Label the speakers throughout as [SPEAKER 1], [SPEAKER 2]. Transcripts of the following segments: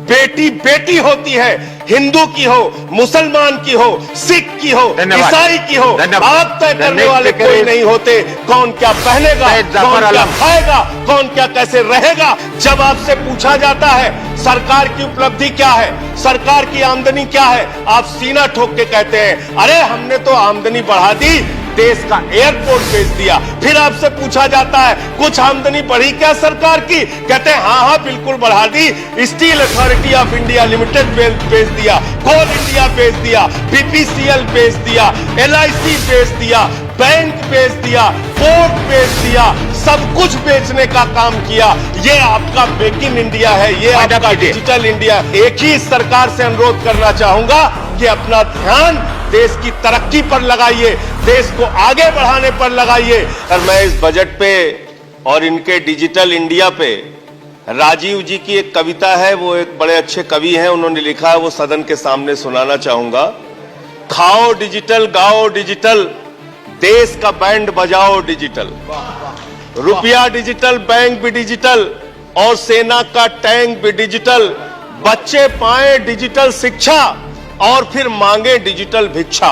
[SPEAKER 1] बेटी बेटी होती है, हिंदू की हो, मुसलमान की हो, सिख की हो, ईसाई की हो, आप तय करने वाले कोई नहीं होते कौन क्या पहनेगा, कौन क्या खाएगा, कौन क्या कैसे रहेगा। जब आपसे पूछा जाता है सरकार की उपलब्धि क्या है, सरकार की आमदनी क्या है, आप सीना ठोक के कहते हैं अरे हमने तो आमदनी बढ़ा दी, देश का एयरपोर्ट बेच दिया। फिर आपसे पूछा जाता है कुछ आमदनी बढ़ी क्या सरकार की, कहते हैं हाँ बिल्कुल बढ़ा दी, Steel Authority of India Limited बेच दिया, कोल इंडिया बेच दिया, बीपीसीएल बेच दिया, एलआईसी बेच दिया, बैंक बेच दिया, पोर्ट बेच दिया, सब कुछ बेचने का काम किया। ये आपका मेक इन इंडिया है, ये आपका डिजिटल इंडिया। एक ही सरकार से अनुरोध करना चाहूंगा कि अपना ध्यान देश की तरक्की पर लगाइए, देश को आगे बढ़ाने पर लगाइए। और मैं इस बजट पे और इनके डिजिटल इंडिया पे राजीव जी की एक कविता है, वो एक बड़े अच्छे कवि हैं, उन्होंने लिखा है, वो सदन के सामने सुनाना चाहूंगा। खाओ डिजिटल, गाओ डिजिटल, देश का बैंड बजाओ डिजिटल, रुपया डिजिटल, बैंक भी डिजिटल और सेना का टैंक भी डिजिटल, बच्चे पाए डिजिटल शिक्षा और फिर मांगे डिजिटल भिक्षा,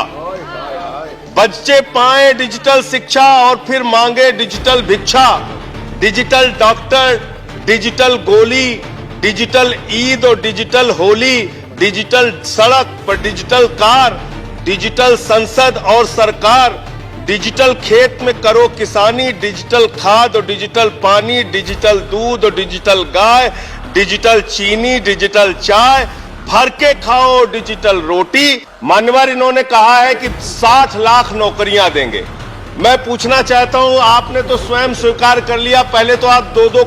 [SPEAKER 1] बच्चे पाए डिजिटल शिक्षा और फिर मांगे डिजिटल भिक्षा, डिजिटल डॉक्टर, डिजिटल गोली, डिजिटल ईद और डिजिटल होली, डिजिटल सड़क पर डिजिटल कार, डिजिटल संसद और सरकार, डिजिटल खेत में करो किसानी, डिजिटल खाद और डिजिटल पानी, डिजिटल दूध और डिजिटल गाय, डिजिटल चीनी, डिजिटल चाय, भर के खाओ डिजिटल रोटी। मान्यवर इन्होंने कहा है कि 60 लाख नौकरियां देंगे। मैं पूछना चाहता हूं, आपने तो स्वयं स्वीकार कर लिया, पहले तो आप 2-2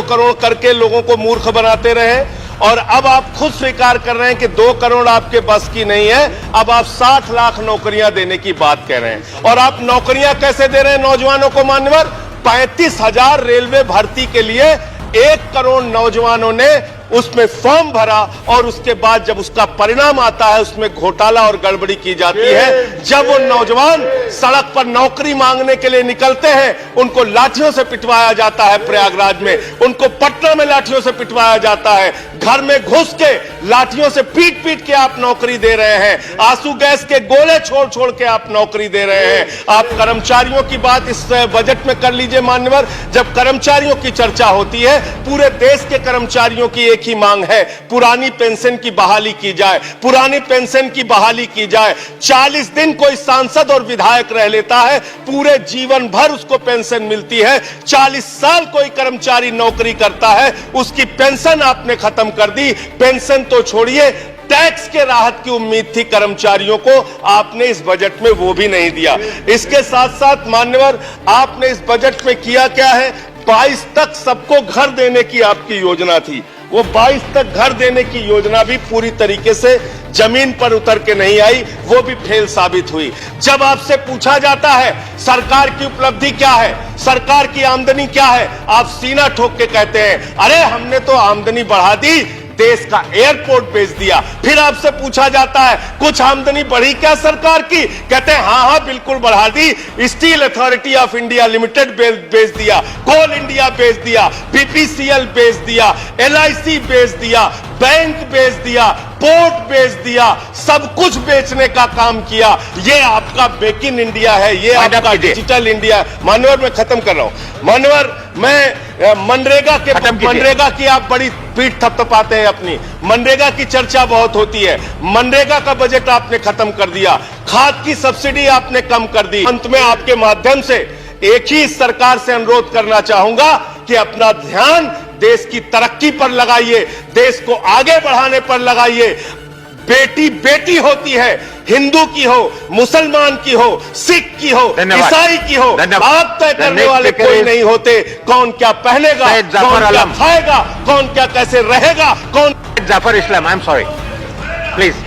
[SPEAKER 1] करोड़ करके लोगों को मूर्ख बनाते रहे और अब आप खुद स्वीकार कर रहे हैं कि 2 करोड़ आपके बस की नहीं है, अब आप 60 लाख नौकरियां देने की बात कह रहे हैं। और आप नौकरियां कैसे दे रहे हैं नौजवानों को मान्यवर? 35,000 रेलवे भर्ती के लिए 1 करोड़ नौजवानों ने उसमें फॉर्म भरा और उसके बाद जब उसका परिणाम आता है उसमें घोटाला और गड़बड़ी की जाती है। जब वो नौजवान सड़क पर नौकरी मांगने के लिए निकलते हैं उनको लाठियों से पिटवाया जाता है, प्रयागराज में उनको पटना में लाठियों से पिटवाया जाता है, घर में घुस के लाठियों से पीट पीट के आप नौकरी दे रहे हैं, आंसू गैस के गोले छोड़ छोड़ के आप नौकरी दे रहे हैं। आप कर्मचारियों की बात इस बजट में कर लीजिए मान्यवर, जब कर्मचारियों की चर्चा होती है पूरे देश के कर्मचारियों की एक ही मांग है, पुरानी पेंशन की बहाली की जाए, पुरानी पेंशन की बहाली की जाए। 40 दिन कोई सांसद और विधायक रह लेता है, पूरे जीवन भर उसको पेंशन मिलती है। 40 साल कोई कर्मचारी नौकरी करता है, उसकी पेंशन आपने खत्म कर दी। पेंशन तो छोड़िए, टैक्स के राहत की उम्मीद थी कर्मचारियों को, आपने इस बजट में वो भी नहीं दिया। इसके साथ साथ मान्यवर आपने इस बजट में किया क्या है? 22 तक सबको घर देने की आपकी योजना थी, वो 22 तक घर देने की योजना भी पूरी तरीके से जमीन पर उतर के नहीं आई, वो भी फेल साबित हुई। जब आपसे पूछा जाता है सरकार की उपलब्धि क्या है, सरकार की आमदनी क्या है, आप सीना ठोक के कहते हैं अरे हमने तो आमदनी बढ़ा दी, देश का एयरपोर्ट बेच दिया। फिर आपसे पूछा जाता है कुछ आमदनी बढ़ी क्या सरकार की, कहते हैं हाँ बिल्कुल बढ़ा दी, Steel Authority of India Limited बेच दिया, कोल इंडिया बेच दिया, बीपीसीएल बेच दिया, एलआईसी बेच दिया, बैंक बेच दिया, पोर्ट बेच दिया, सब कुछ बेचने का काम किया। ये आपका मेक इन इंडिया है, ये आपका डिजिटल इंडिया। मान्यवर मैं खत्म कर रहा हूं मान्यवर, मैं मनरेगा की आप बड़ी पीठ थपथपाते हैं अपनी, मनरेगा की चर्चा बहुत होती है, मनरेगा का बजट आपने खत्म कर दिया, खाद की सब्सिडी आपने कम कर दी। अंत में आपके माध्यम से एक ही सरकार से अनुरोध करना चाहूंगा कि अपना ध्यान देश की तरक्की पर लगाइए, देश को आगे बढ़ाने पर लगाइए। बेटी बेटी होती है, हिंदू की हो, मुसलमान की हो, सिख की हो, ईसाई की हो, आप तय करने वाले कोई नहीं होते कौन क्या पहनेगा, कौन क्या खाएगा, कौन क्या कैसे रहेगा, कौन।
[SPEAKER 2] जाफर इस्लाम, आई एम सॉरी, प्लीज।